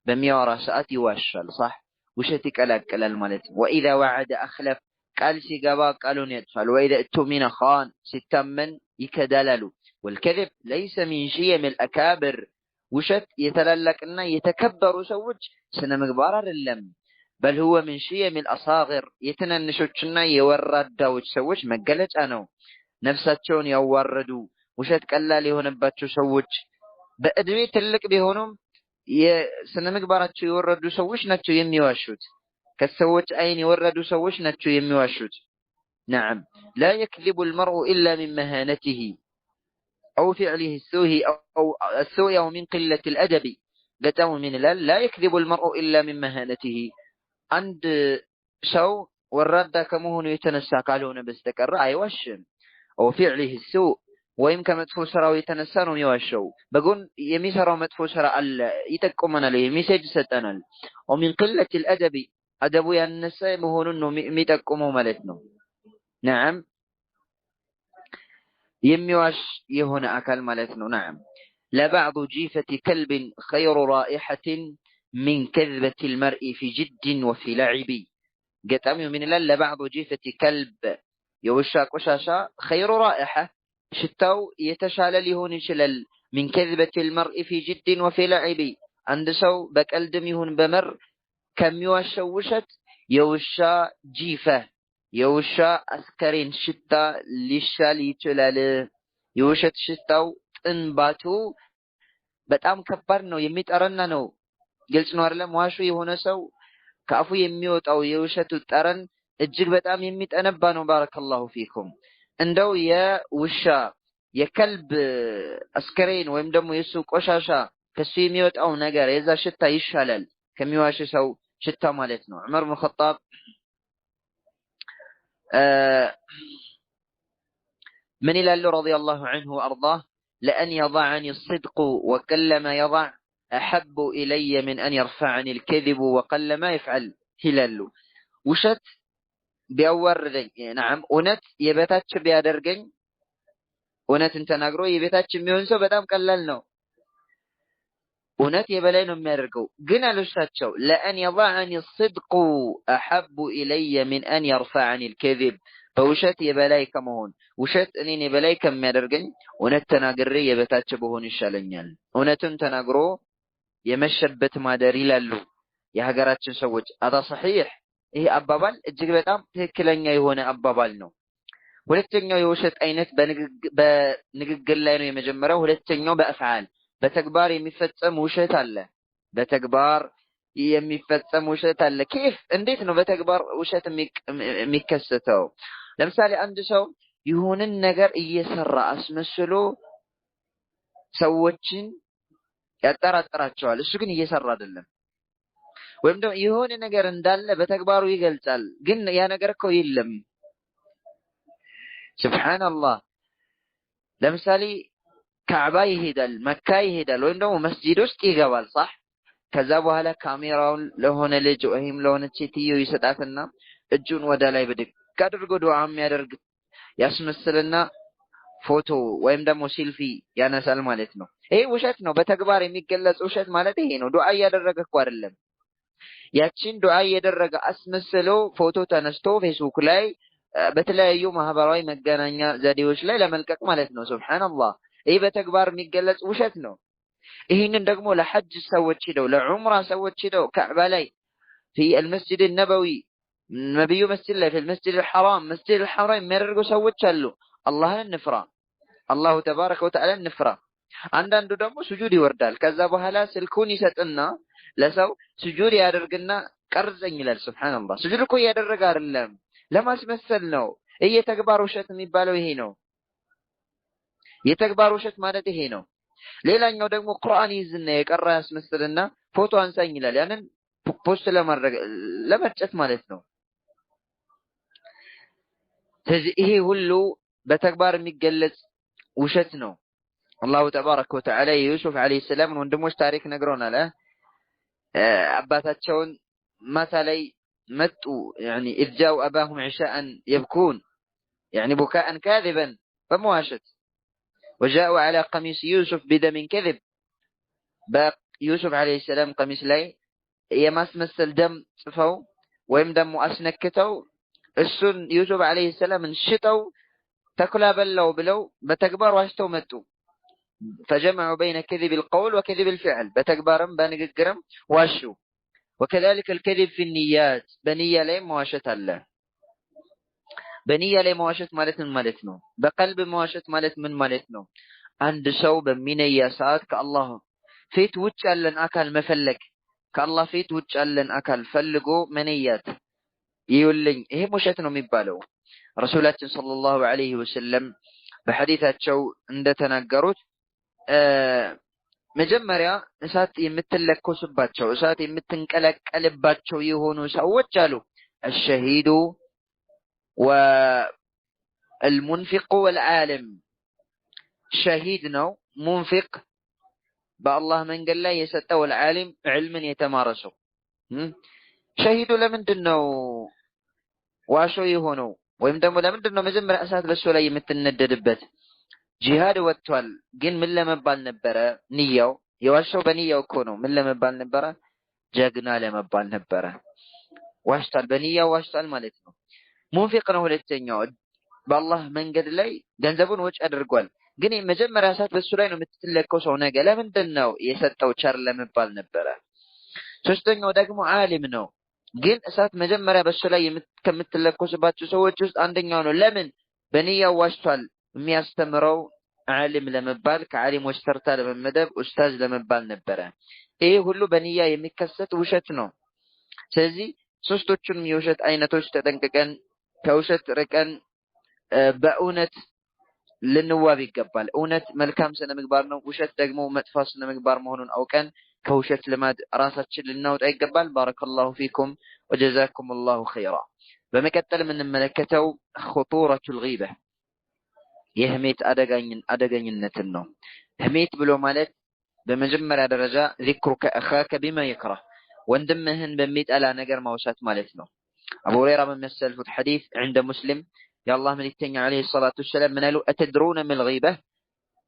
በሚያወራ ሰዓት ይዋሻል። صح ውሸት ይቀላቀላል ማለት ነው። ወኢዛ ወዐደ አኽለፍ ቃል ሲገባ ቃሉን ያጥፋል። ወኢዛ እቱሚነ ኻን ሲታመን ይከዳላሉ። ወልከذብ ለይሰ ሚን ሺየሚል አካብር ውሸት የተላላቅና የተከበሩ ሰዎች ስነ ምግባር አይደለም። በል ሁወ ሚን ሺየሚል አሳጊር የትንንሾችና የወራዳዎች ሰዎች መገለጫ ነው። ነፍሳቸውን ያዋረዱ ውሸት ቀላል የሆነባቸው ሰዎች በእድሜ ትልቅ ቢሆኑም የስነ ምግባራቸው የወረዱ ሰዎች ናቸው የሚዋሹት። ከሰዎች አይን የወረዱ ሰዎች ናቸው የሚዋሹት። نعم لا يكذب المرء إلا من مهانته أو فعله السوء أو من قلة الأدب قتام من لا يكذب المرء إلا من مهانته عند سو ورد كمهن يتنسى قالون بستكر አይዋሽም أو فعله السوء ወይም ከመጥፎ ስራው የተነሳ ነው የሚዋሸው። በጎን የሚሰራው መጥፎ ስራ አለ ይጠቁመናል፣ ሜሴጅ ሰጠናል። ومن قلة الأدب አደቡ ያነሰ መሆኑን ነው የሚጠቁመው ማለት ነው። نعم የሚዋሽ የሆነ አካል ማለት ነው። نعم لبعض جيفة كلب خير رائحة من كذبة المرء في جد وفي لعب ገጣሚው ምን ይላል? لبعض جيفة كلب የውሻ ቆሻሻ خير رائحة ሽታው የተሻለ ሊሆን ይችላል። من كذبة المرء في جد وفي لعب አንድ ሰው በቀልድም ይሁን በመር ከሚዋሸው ውሸት የውሻ ጂፈ የውሻ አስከሬን ሽታ ሊሻል ይችላል። የውሸት ሽታው ጥንባቱ በጣም ከባድ ነው፣ የሚጠረና ነው። ግልጽ ነው አይደለም? ዋሹ የሆነ ሰው ከአፉ የሚወጣው የውሸቱ ጠረን እጅግ በጣም የሚጠነባ ነው። ባረከላሁ ፊኩም። እንደው የውሻ የከልብ አስከሬን ወይም ደግሞ የሱ ቆሻሻ ከሱ የሚወጣው ነገር የዛ ሽታ ይሻላል ከሚዋሽ ሰው ሽታ ማለት ነው። ዑመር ኢብኑ ኸጣብ من ይላሉ ረዲየላሁ ዐንሁ ወአርዳህ ለአን የضعني الصدق وكلما يضع أحب إلي من أن يرفعني الكذب وقلما يفعل ይላሉ። ውሸት ቢያዋርደኝ نعم እውነት የበታች ቢያደርገኝ እውነትን ተናግሮ የበታች የሚሆን ሰው በጣም ቀላል ነው። እውነት የበላይ ነው የሚያደርገው። ግን አልውሻቸው ለአን የضعني الصدق أحب إلي من أن يرفعني الكذب በውሸት የበላይ ከመሆን ውሸት እኔን የበላይ ከሚያደርገኝ እውነት ተናግሬ የበታች በሆን ይሻለኛል። እውነትን ተናግሮ የመሸበት ማደር ይላሉ የሀገራችን ሰዎች። አዳ صحيح ይሄ አባባል እጅግ በጣም ትክክለኛ የሆነ አባባል ነው። ሁለተኛው የውሸት አይነት በንግግር ላይ ነው የመጀመሪያው። ሁለተኛው በአፍዓል በተግባር የሚፈጸም ውሸት አለ። በተግባር የሚፈጸም ውሸት አለ። كيف እንዴት ነው በተግባር ውሸት የሚከሰተው? ለምሳሌ አንድ ሰው ይሁንን ነገር እየሰራ አስመስሎ ሰዎችን ያጠራጥራቸዋል፣ እሱ ግን እየሰራ አይደለም። ወይም ደግሞ የሆነ ነገር እንዳለ በተግባሩ ይገልጻል፣ ግን ያ ነገር እኮ የለም። ሱብሃንአላህ። ለምሳሌ ካዕባ ይሄዳል፣ መካ ይሄዳል፣ ወይም ደግሞ መስጂድ ውስጥ ይገባል። صح ከዛ በኋላ ካሜራውን ለሆነ ልጅ ወይም ለሆነ ሴትዮ ይሰጣትና እጁን ወደ ላይ ብድግ አድርጎ ዱዓ የሚያደርግ ያስመስልና ፎቶ ወይም ደግሞ ሴልፊ ያነሳል ማለት ነው። ይሄ ውሸት ነው። በተግባር የሚገለጽ ውሸት ማለት ይሄ ነው። ዱዓ እያደረገ እኮ አይደለም። ያቺን ዱዓ እያደረገ አስመስሎ ፎቶ ተነስቶ ፌስቡክ ላይ በተለያዩ ማህበራዊ መገናኛ ዘዴዎች ላይ ለመልቀቅ ማለት ነው። ሱብሃንአላህ። ይሄ በተግባር የሚገለጽ ውሸት ነው። ይሄንን ደግሞ ለሐጅ ሰዎች ሄደው ለዑምራ ሰዎች ሄደው ካዕባ ላይ في المسجد النبوي ነብዩ መስጂድ ላይ في المسجد الحرام መስጂድ الحرام የሚያደርጉ ሰዎች አሉ። አላህን እንፍራ፣ አላሁ ተባረከ ወተዓላ እንፍራ። አንዳንዱ ደግሞ ስጁድ ይወርዳል። ከዛ በኋላ ስልኩን ይሰጥና ለሰው ስጁድ ያደርግና ቀርጸኝ ይላል። ሱብሃንአላህ ስጁድ እኮ ያደረገ አይደለም፣ ለማስመሰል ነው። የተግባር ውሸት የሚባለው ይሄ ነው። የተግባር ውሸት ማለት ይሄ ነው። ሌላኛው ደግሞ ቁርአን ይዝና የቀራ ያስመስልና ፎቶ አንሳኝ ይላል። ያንን ፖስት ለማድረግ ለመርጨት ማለት ነው። ስለዚህ ይሄ ሁሉ በተግባር የሚገለጽ ውሸት ነው። አላሁ ተባረከ ወተዓላ የዩሱፍ አለይሂ ሰላም ወንድሞች ታሪክ ነግሮናል። አባታቸውን ማታ ላይ መጡ يعني اذ جاءوا اباهم عشاء يبكون يعني بكاء كاذبا فمواشت وجاءوا على قميص يوسف بدم كذب يوسف عليه السلام قميص ላይ የማስመሰል ደም ጽፈው ወይም ደግሞ አስነክተው እሱን ዩሱፍ عليه السلام እንሽጠው ተኩላ በላው ብለው በተግባር ዋሽተው መጡ። فجمعوا بين كذب القول وكذب الفعل بتكبارم بنغغرم واشو وكذلك الكذب في النيات بنيه ላይ መዋሸት አለ። በንያ ላይ መዋሸት ማለት ምን ማለት ነው? በቀልብ መዋሸት ማለት ምን ማለት ነው? አንድ ሰው በሚነያ ሰዓት ከአላህ ፊት ውጭ ያለን አካል መፈለግ፣ ከአላህ ፊት ውጭ ያለን አካል ፈልጎ መንያት ይውልኝ፣ ይሄ ውሸት ነው የሚባለው። ረሱላችን ሰለላሁ ዐለይሂ ወሰለም በሐዲታቸው እንደተናገሩት መጀመሪያ እሳት የምትለኮስባቸው እሳት የምትንቀለቀልባቸው የሆኑ ሰዎች አሉ الشهيد والمنفق والعالم شهيد ነው منفق በአላህ መንገድ ላይ የሰጠው العالم علምን የተማረሰው ሸሂዱ ለምንድነው ዋሾ የሆነው ወይም ደግሞ ለምንድነው መጀመሪያ እሳት በሱ ላይ የምትነደድበት? ጂሃድ ወጥቷል፣ ግን ምን ለመባል ነበረ ንያው? የዋሻው በንያው እኮ ነው። ምን ለመባል ነበረ? ጀግና ለመባል ነበረ። ዋሽቷል፣ በንያው ዋሽቷል ማለት ነው። ሙንፊቅ ነው ሁለተኛው፣ በአላህ መንገድ ላይ ገንዘቡን ወጪ አድርጓል፣ ግን መጀመሪያ እሳት በሱ ላይ ነው የምትለከው ሰው ነገ ለምንድነው የሰጠው? ቸር ለመባል ነበረ። ሶስተኛው ደግሞ ዓሊም ነው፣ ግን እሳት መጀመሪያ በሱ ላይ ከምትለኮስባቸው ሰዎች ውስጥ አንደኛው ነው። ለምን? በንያው ዋሽቷል። የሚያስተምረው ዓሊም ለመባል ከዓሊሞች ተርታ ለመመደብ ኡስታዝ ለመባል ነበረ። ይሄ ሁሉ በንያ የሚከሰት ውሸት ነው። ስለዚህ ሶስቶቹንም የውሸት አይነቶች ተጠንቅቀን ከውሸት ርቀን በእውነት ልንዋብ ይገባል። እውነት መልካም ስነ ምግባር ነው፣ ውሸት ደግሞ መጥፎ ስነ ምግባር መሆኑን አውቀን ከውሸት ልማድ ራሳችን ልናወጣ ይገባል። ባረከላሁ ፊኩም ወጀዛኩሙላሁ ኸይራ። በመቀጠል የምንመለከተው ኹጡረቱል ገይባ የህሜት አደገኝነትን ነው። ህሜት ብሎ ማለት በመጀመሪያ ደረጃ ذكرك اخاك بما يكره ወንድምህን በሚጠላ ነገር ማውሳት ማለት ነው። አቡ ሁረይራ በሚያስተላልፉት ሐዲስ عند مسلم የአላህ መልእክተኛ አለይሂ ሰላቱ ወሰለም ምን አሉ? أتدرون ما الغيبة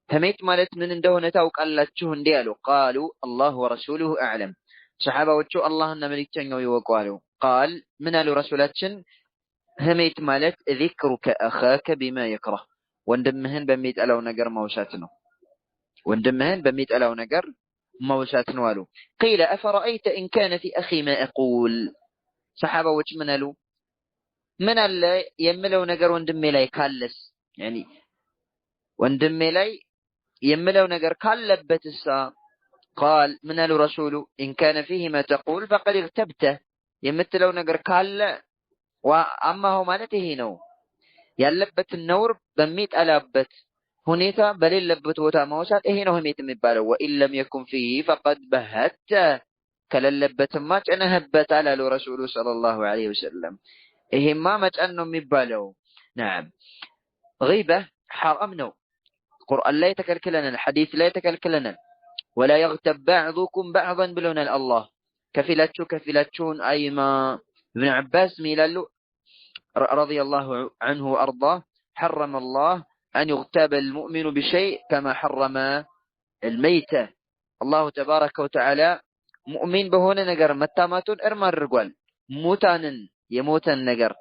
ህሜት ማለት ምን እንደሆነ ታውቃላችሁ እንዴ አሉ። قالوا الله ورسوله اعلم ሰሃባዎቹ አላህና መልእክተኛው ይወቁ አሉ። قال ምን አሉ ረሱላችን? ህሜት ማለት ذكرك اخاك بما يكره ወንድምህን በሚጠላው ነገር ማውሳት ነው። ወንድምህን በሚጠላው ነገር ማውሳት ነው አሉ። قيل أفرأيت إن كان في أخي ما أقول ሰሃባዎች ምን አሉ? ምን አለ የምለው ነገር ወንድሜ ላይ ካለስ يعني ወንድሜ ላይ የምለው ነገር ካለበትሳ قال ምን አሉ ረሱሉ إن كان فيه ما تقول فقد اغتبته የምትለው ነገር ካለ وأما هو ማለት ይሄ ነው ያለበት ነውር በሚጠላበት ሁኔታ በሌለበት ቦታ ማውሳት ይሄ ነው ህሜት የሚባለው። وإن لم يكن فيه فقد بهت ከሌለበትማ ጨነህበት አሉ ረሱሉ ሰለላሁ ዐለይሂ ወሰለም። ይሄማ መጨን ነው የሚባለው። نعم غيبة حرام ነው። ቁርአን ላይ ተከልክለናል፣ ሐዲስ ላይ ተከልክለናል። ولا يغتب بعضكم بعضا ብሎናል አላህ። ከፊላችሁን አይማ ابن عباس ሚላሉ رضي الله عنه وأرضاه حرم الله أن يغتاب المؤمن بشيء كما حرم الميتة. الله تبارك وتعالى مؤمن بهون نجر متاماتون إرمار رجال موتانا يموتن نجر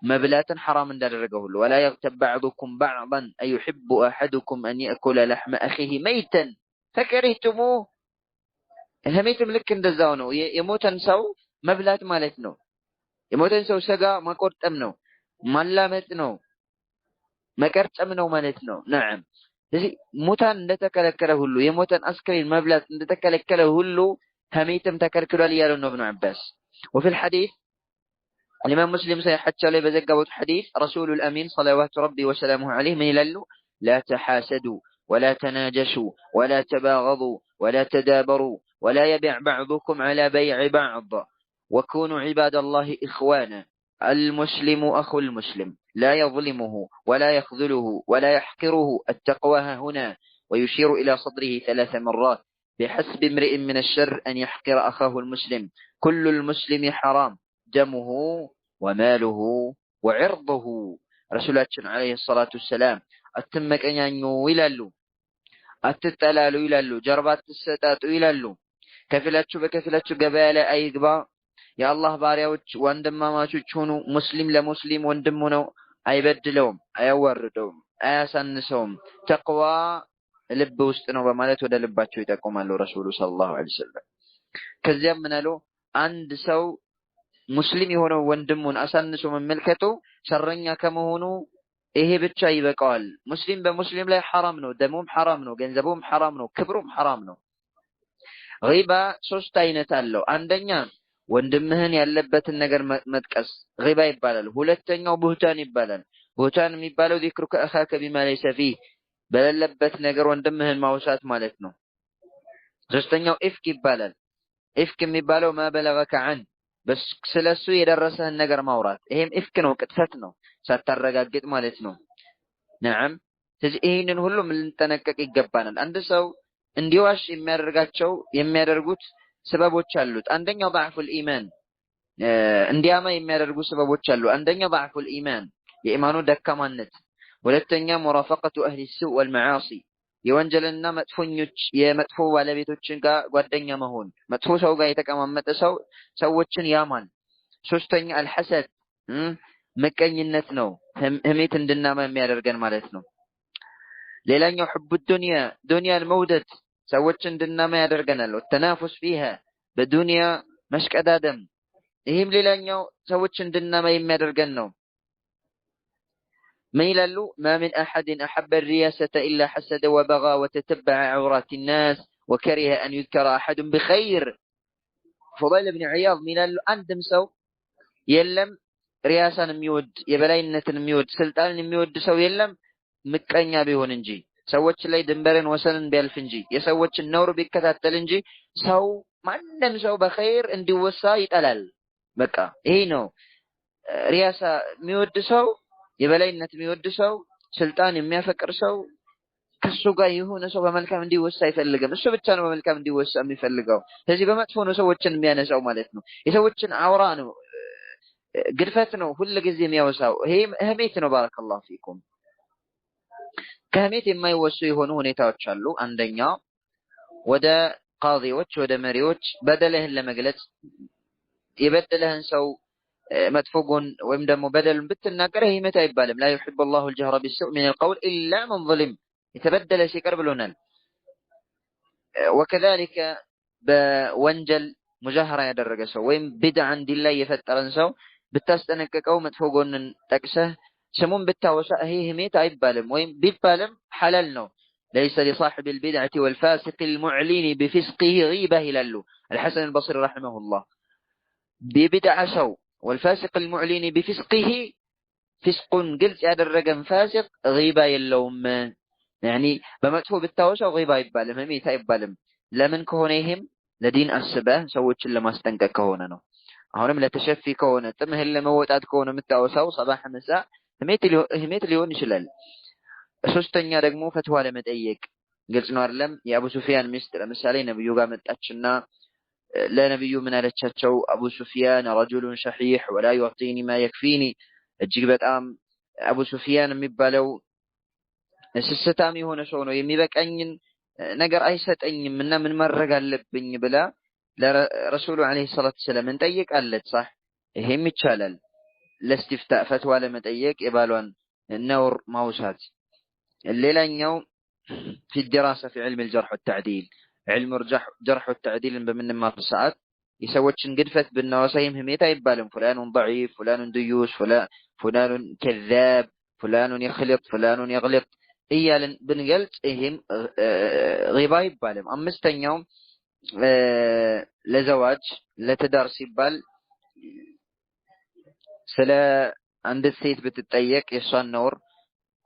مبلاتا حرام دار الرجل. ولا يغتب بعضكم بعضا أيحب أحدكم أن يأكل لحم أخيه ميتا فكرهتموه هميتم ልክ እንደዛው ነው የሞተን ሰው መብላት ማለት ነው የሞተን ሰው ስጋ ማቆርጠም ነው ማላመጥ ነው መቀርጨም ነው ማለት ነው نعم ስለዚህ ሞታን እንደተከለከለ ሁሉ የሞተን አስከሬን መብላት እንደተከለከለ ሁሉ هميتم ተከልክሏል ያለው ነው ابن عباس وفي الحديث الإمام مسلم سيحكي عليه بزقبوت حديث رسول الأمين صلوات ربي وسلامه عليه من يلالو لا تحاسدوا ولا تناجشوا ولا تباغضوا ولا تدابروا ولا يبيع بعضكم على بيع بعض وكونوا عباد الله إخوانا المسلم أخو المسلم لا يظلمه ولا يخذله ولا يحقره التقوى هنا ويشير إلى صدره 3 مرات بحسب امرئ من الشر أن يحقر أخاه المسلم كل المسلم حرام دمه وماله وعرضه رسولاتنا عليه الصلاة والسلام أتمك أن ينويلالو أتتلالو يلالو جربات الستاتو يلالو كفلاتشو قبالة أي قبا يا الله باريوش واندم ما تشونو مسلم لمسلم واندمونو أي بدلوم أي وردوم أي سنسوم تقوى لب وستنو بمالت ودا لباتشو يتقوم له رسول صلى الله عليه وسلم كذب منالو عند سو ሙስሊም የሆነው ወንድሙን አሳንሶ መመልከቱ ሸረኛ ከመሆኑ ይሄ ብቻ ይበቃዋል ሙስሊም በሙስሊም ላይ حرام ነው ደሙም حرام ነው ገንዘቡም حرام ነው ክብሩም حرام ነው ሪባ 3 አይነት አለው አንደኛ ወንድምህን ያለበትን ነገር መጥቀስ ሪባ ይባላል ሁለተኛው ቡህታን ይባላል ቡህታን የሚባለው ذكرك اخاك بما ليس فيه በሌለበት ነገር ወንድምህን ማውሳት ማለት ነው ሶስተኛው ኢፍክ ይባላል ኢፍክ የሚባለው ما بلغك عن بس ስለሱ የደረሰህን ነገር ማውራት ይሄም ኢፍክ ነው ቅጥፈት ነው ሳታረጋግጥ ማለት ነው نعم ስለዚህ ይሄንን ሁሉም ልንጠነቀቅ ይገባናል አንድ ሰው እንዲዋሽ የሚያደርጉት ሰበቦች አሉት አንደኛው ضعف الايمان እንዲያማ የሚያደርጉ ሰበቦች አሉ አንደኛው ضعف الايمان የኢማኑ ደካማነት ሁለተኛ مرافقه اهل السوء والمعاصي የወንጀልና መጥፎኞች የመጥፎ ባለቤቶችን ጋር ጓደኛ መሆን መጥፎ ሰው ጋር የተቀማመጠ ሰዎችን ያማን ሶስተኛ الحسد መቀኝነት ነው ህሜት እንድናማ የሚያደርገን ማለት ነው ሌላኛው حب الدنيا ዱንያ المودة ሰዎችን እንድናማ ያደርገናል والتنافس فيها በዱንያ መሽቀዳደም ይሄም ሌላኛው ሰዎችን እንድናማ የሚያደርገን ነው ميلالو ما من أحد أحب الرياسة إلا حسد وبغى وتتبع عورات الناس وكره أن يذكر أحد بخير فضيل بن عياض ميلالو أندم سو يلم رياسة ميود يبلاينة ميود سلطان ميود سو يلم مكانيا بيهون انجي سوتش لي دنبرن وسنن بيالفنجي يسوتش النور بكتاتل انجي سو مندم سو بخير اندي وسا يتلال بكا هينو رياسة ميود سو የበላይነት የሚወድ ሰው ስልጣን የሚያፈቅር ሰው ከሱ ጋር የሆነ ሰው በመልካም እንዲወሳ አይፈልግም እሱ ብቻ ነው በመልካም እንዲወሳ የሚፈልገው ስለዚህ በመጥፎ ነው ሰዎችን የሚያነሳው ማለት ነው የሰዎችን አውራ ነው ግድፈት ነው ሁሉ ጊዜ የሚያወሳው ይሄ ህሜት ነው ባረከላሁ ፊኩም ከህሜት የማይወሱ የሆኑ ሁኔታዎች አሉ አንደኛው ወደ ቃዲዎች ወደ መሪዎች በደልህን ለመግለጽ የበደለህን ሰው مدفوقون ويمدمو بدل بتناقره متى يبالم لا يحب الله الجهر بالسوء من القول إلا من ظلم يتبدل شيء قربلونا وكذلك بوانجل مجاهرة يدرق سو ويم بدعا دي الله يفترن سو بتستنككو مدفوقون تكسه سمون بالتاوساء هي متى يبالم ويم بيبالم حللنو ليس لصاحب البدعة والفاسق المعلن بفسقه غيبة للو الحسن البصري رحمه الله ببدع سو والفاسق المعلن بفسقه فسق قلت هذا الرقم فاسق غيبة يلوم يعني بمدفوع بالتوسع غيبة يبالم هميتا يبالم لمن كهونيهم لدين السبا سوتش لما استنك كهوننا هونم لا تشفي كهونة تمهل لما وتعد كهونة متوسع صباح مساء هميت ليون شلال سوستن يرقمو فتوى لما تأيك قلت نوارلم يا أبو سفيان مستر مسالين نبيو قامت أتشنا لا نبي من التشتشو أبو سفيان رجل شحيح ولا يعطيني ما يكفيني الجيبت أبو سفيان مبالو الستامي هنا شونو يميبك أن نقر أيست أن منا من مرة قال بني بلا لرسول عليه الصلاة والسلام من تأيك قالت صح هم يتشالل لاستفتاء فتوى لما تأيك إبالوان النور موسات الليلة يوم في الدراسة في علم الجرح والتعديل علم الجرح والتعديل بمن ما ساعات يسوتشن قدفت بالنواسيم هميتا يبالم فلان ضعيف فلان ديوس فلان كذاب فلان يخلط فلان يغلط إيالن بنقلت إهم غيبا يبالم أمستن يوم لزواج لتدارس يبال سلا عند السيد بتتأيك يسوان نور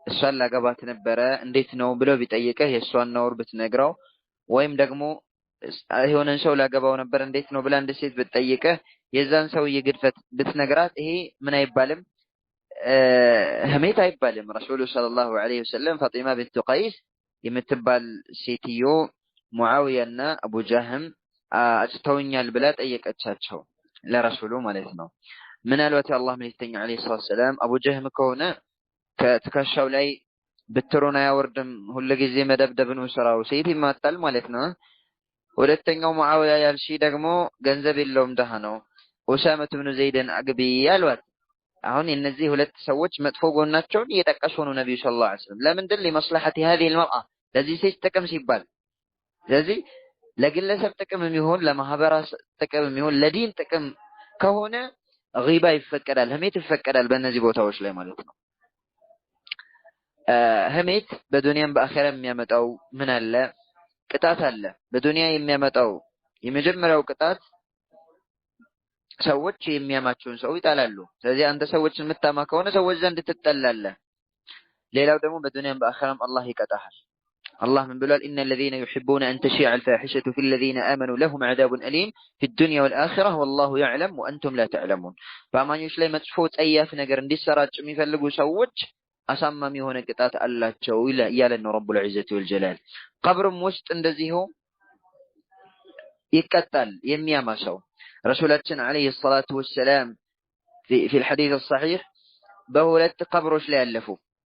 السؤال لاقبات نبرة انديت نو بلو بتأيكه يسوان نور بتنقرأ ወይም ደግሞ የሆነን ሰው ላገባው ነበር እንዴት ነው ብላ እንደሴት ብትጠይቀህ የዛን ሰው ይግድፈት ብትነግራት ይሄ ምን አይባልም ህሜት አይባልም ረሱሉ ሰለላሁ ዐለይሂ ወሰለም ፋጢማ ቢንት ቀይስ የምትባል ሴትዮ ሙአዊያና አቡ ጃህም አጭተውኛል ብላ ጠየቀቻቸው ለረሱሉ ማለት ነው ምን አሏት አላህ መልእክተኛ ዐለይሂ ሰላም አቡ ጃህም ከሆነ ከትከሻው ላይ በትሮና ያወርድም ሁሉ ጊዜ መደብደብ ነው ስራው ሴት ይማጣል ማለት ነው ሁለተኛው ሙአዊያ ያልሺ ደግሞ ገንዘብ የለውም ደሃ ነው ኡሳማ ኢብኑ ዘይድን አግቢ ያሏት አሁን እነዚህ ሁለት ሰዎች መጥፎ ጎናቸውን እየጠቀሱ ነው ነብዩ ሰለላሁ ዐለይሂ ወሰለም ለምንድን ለማስለሐት هذه المرأة ለዚህ ሴት ጥቅም ሲባል ስለዚህ ለግለሰብ ጥቅም የሚሆን ለማህበረሰብ ጥቅም የሚሆን ለዲን ጥቅም ከሆነ غيبة ይፈቀዳል ህሜት ይፈቀዳል በእነዚህ ቦታዎች ላይ ማለት ነው ህሜት በዱንያም በአኺራም የሚያመጣው ምን አለ ቅጣት አለ በዱንያ የሚያመጣው የመጀመሪያው ቅጣት ሰዎች የሚያማቸውን ሰው ይጣላሉ ስለዚህ አንተ ሰዎችን የምታማ ከሆነ ሰዎች ዘንድ ትጠላለህ ሌላው ደግሞ በዱንያም በአኺራም አላህ ይቀጣሃል الله من بلال إن الذين يحبون أن تشيع الفاحشة في الذين آمنوا لهم عذاب أليم في الدنيا والآخرة والله يعلم وأنتم لا تعلمون فما يشلي متفوت أياف نقر اندي سراج ميفلقوا سوج አሳማሚ የሆነ ቅጣት አላቸው ይላል ነው ረቡል ዒዘቲ ወልጀላል ቀብርም ውስጥ እንደዚሁ ይቀጣል የሚያማ ሰው ረሱላችን አለይሂ ሰላቱ ወሰለም في الحديث الصحيح በሁለት ቀብሮች ላይ ያለፉ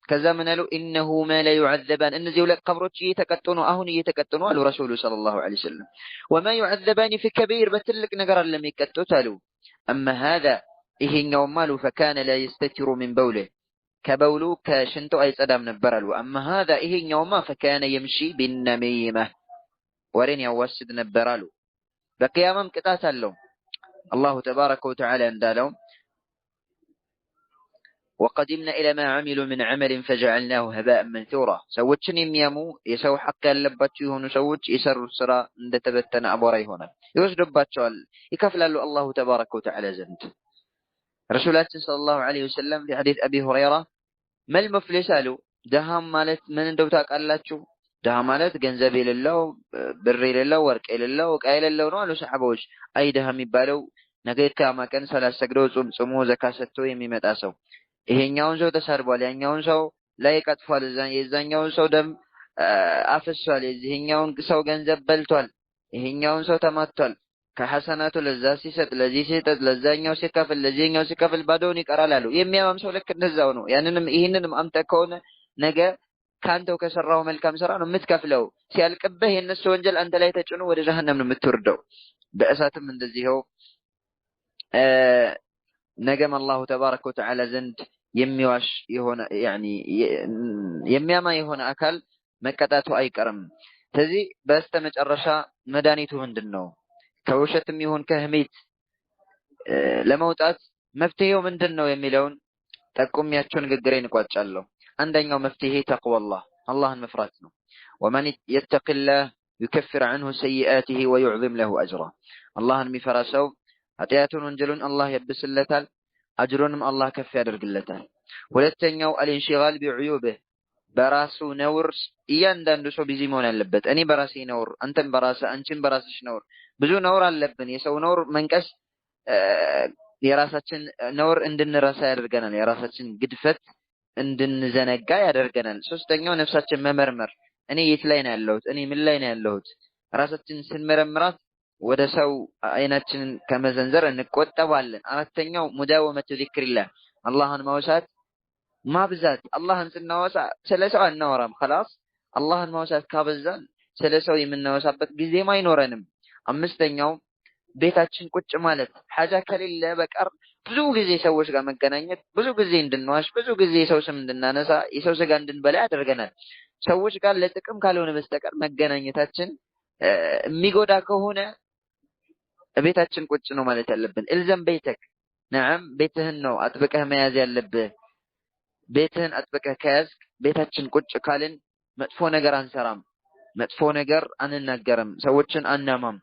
ከዛ ምን አሉ انه ما لا يعذبان እነዚህ ሁለት ቀብሮች እየተቀጡ ነው አሁን እየተቀጡ ነው አሉ ረሱሉ ሰለላሁ ዐለይሂ ወሰለም وما يعذبان في كبير በትልቅ ነገር አለም ይቀጡት አሉ اما هذا ይሄኛው ማሉ فكان لا يستتر من بوله ከበውሉ ከሽንቱ አይጸዳም ነበር አሉ اما هذا ይሄኛውማ فكان يمشي بالنميمه ወሬን ያዋስድ ነበር አሉ በቂያማም ቅጣት አለው አላሁ ተባረከ ወተዓላ እንዳለው وقدمنا الى ما عملوا من عمل فجعلناه هباء منثورا ሰዎችን የሚያሙ የሰው ሐቅ ያለባቸው የሆኑ ሰዎች የሰሩት ስራ እንደተበተነ አቧራ ይሆናል ይወስድባቸዋል ይከፍላሉ አላሁ ተባረከ ወተዓላ ዘንድ ረሱላችን ሰለላሁ ዐለይሂ ወሰለም في حديث ابي هريره ما المفلس አሉ ደሃም ማለት ምን እንደው ታውቃላችሁ ደሃ ማለት ገንዘብ የሌለው ብር የሌለው ወርቅ የሌለው ዕቃ የሌለው ነው አሉ ሰሃባዎች አይ ደሃ የሚባለው ነገ ከማ ቀን ሰላት ሰግዶ ጾም ዘካ ሰጥቶ የሚመጣ ሰው ይሄኛውን ሰው ተሰርቧል ያኛውን ሰው ላይ ቀጥፏል የዛኛውን ሰው ደም አፈሷል የዚህኛውን ሰው ገንዘብ በልቷል ይሄኛውን ሰው ተማቷል ከሐሰናቱ ለዛ ሲሰጥ ለዚህ ሲሰጥ ለዛኛው ሲከፍል ለዚህኛው ሲከፍል ባዶውን ይቀራል አሉ የሚያማም ሰው ልክ እንደዛው ነው ያንንም ይሄንንም አምጣ ከሆነ ነገ ካንተው ከሰራው መልካም ስራ ነው የምትከፍለው ሲያልቅብህ የነሱ ወንጀል አንተ ላይ ተጭኖ ወደ ጀሃነም ነው የምትወርደው በእሳትም እንደዚህው ነገም አላሁ ተባረከ ወተዓላ ዘንድ የሚዋሽ የሆነ يعني የሚያማ የሆነ አካል መቀጣቱ አይቀርም ስለዚህ በስተመጨረሻ መድኃኒቱ ምንድነው ከውሸትም ይሁን ከህሜት ለመውጣት መፍትሄው ምንድነው የሚለውን ጠቁሚያቸው ንግግሬን እቋጫለሁ አንደኛው መፍትሄ ተቅዋላህ አላህን መፍራት ነው ومن يتق الله يكفر عنه سيئاته ويعظم له اجرا አላህን የሚፈራ ሰው ኃጢአቱን ወንጀሉን አላህ ያብስለታል አጅሩንም አላህ ከፍ ያደርግለታል ሁለተኛው الانشغال بعيوبه በራሱ ነውር እያንዳንዱ ሰው ቢዚ መሆን አለበት እኔ በራሴ ነውር አንተም በራስህ አንቺም በራስሽ ነውር ብዙ ነውር አለብን የሰው ነውር መንቀስ የራሳችን ነውር እንድንረሳ ያደርገናል የራሳችን ግድፈት እንድንዘነጋ ያደርገናል ሶስተኛው ነፍሳችን መመርመር እኔ የት ላይ ነው ያለሁት እኔ ምን ላይ ነው ያለሁት ራሳችን ስንመረምራት ወደ ሰው አይናችንን ከመዘንዘር እንቆጠባለን አራተኛው ሙዳወመቱ ዚክሪላህ አላህን ማውሳት ማብዛት አላህን ስናወሳ ስለሰው አናወራም خلاص አላህን ማውሳት ካበዛን ስለሰው የምናወሳበት ጊዜም አይኖረንም አምስተኛው ቤታችን ቁጭ ማለት ሐጃ ከሌለ በቀር ብዙ ጊዜ ሰዎች ጋር መገናኘት ብዙ ጊዜ እንድንዋሽ ብዙ ጊዜ ሰው ስም እንድናነሳ የሰው ስጋ እንድንበላ ያደርገናል ሰዎች ጋር ለጥቅም ካልሆነ በስተቀር መገናኘታችን የሚጎዳ ከሆነ ቤታችን ቁጭ ነው ማለት ያለብን። الزم بيتك نعم ቤትህን ነው አጥብቀህ መያዝ ያለብህ። ቤትህን አጥብቀህ ከያዝክ ቤታችን ቁጭ ካልን መጥፎ ነገር አንሰራም፣ መጥፎ ነገር አንናገርም፣ ሰዎችን አናማም።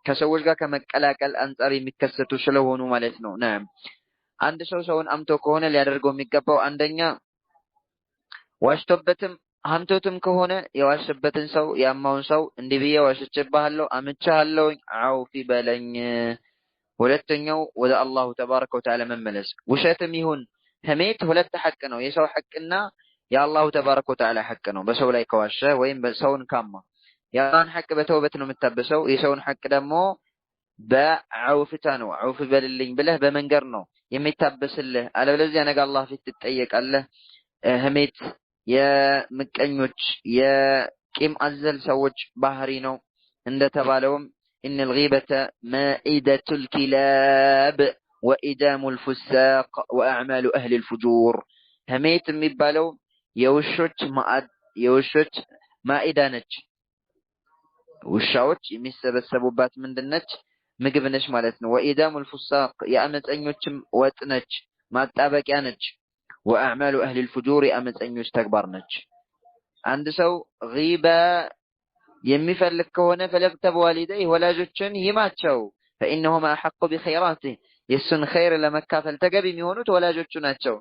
ከሰዎች ጋር ከመቀላቀል አንፃር የሚከሰቱ ስለሆኑ ማለት ነው። نعم አንድ ሰው ሰውን አምቶ ከሆነ ሊያደርገው የሚገባው አንደኛ ዋሽቶበትም ሀምቶትም ከሆነ የዋሽበትን ሰው ያማውን ሰው እንዲህ ብዬ ዋሽቼብሃለሁ አምቻለሁ አውፊ በለኝ። ሁለተኛው ወደ አላሁ ተባረከ ወተዓላ መመለስ። ውሸትም ይሁን ሐሜት ሁለት ሐቅ ነው፣ የሰው ሐቅና የአላሁ ተባረከ ወተዓላ ሐቅ ነው። በሰው ላይ ከዋሸ ወይም በሰውን ካማ የአላህን ሐቅ በተውበት ነው የምታበሰው፣ የሰውን ሐቅ ደግሞ በዐውፍታ ነው። ዐውፍ በልልኝ ብለህ በመንገር ነው የሚታበስልህ። አለበለዚያ ነገ አላህ ፊት ትጠየቃለህ። ሐሜት የምቀኞች የቂም አዘል ሰዎች ባህሪ ነው። እንደተባለውም إن الغيبة مائدة الكلاب وإدام الفساق وأعمال أهل الفجور. ሐሜት የሚባለው የውሾች ማኢዳ ነች። ውሻዎች የሚሰበሰቡባት ምንድነች? ምግብ ነች ማለት ነው። وإدام الفساق የአመፀኞችም ወጥ ነች፣ ማጣበቂያ ነች። وأعمال أهل الفجور የአመፀኞች ተግባር ነች። አንድ ሰው غيبة የሚፈልግ ከሆነ فليغتب والديه ወላጆችን ይማቸው فإنهما أحق بخيراته የሱን ኸይር ለመካፈል ተገቢ የሚሆኑት ወላጆቹ ናቸው።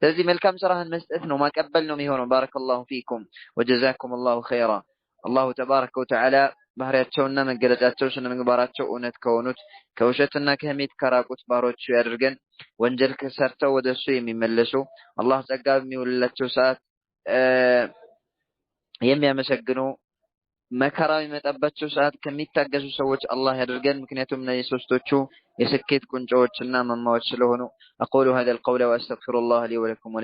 ስለዚህ መልካም ስራህን መስጠት ነው ማቀበል ነው የሚሆነው። ባረከላሁ ፊኩም ወጀዛኩም الله خيرا። አላሁ ተባረከ ወተዓላ ባህሪያቸውና መገለጫቸው ስነ ምግባራቸው እውነት ከሆኑት ከውሸትና ከሐሜት ከራቁት ባሮቹ ያድርገን። ወንጀል ከሰርተው ወደሱ የሚመለሱ አላህ ጸጋ በሚውልላቸው ሰዓት የሚያመሰግኑ መከራ የሚመጣባቸው ሰዓት ከሚታገሱ ሰዎች አላህ ያድርገን። ምክንያቱም እነዚህ ሶስቶቹ የስኬት ቁንጮዎችና መማዎች ስለሆኑ። أقول هذا القول وأستغفر الله لي ولكم ولسائر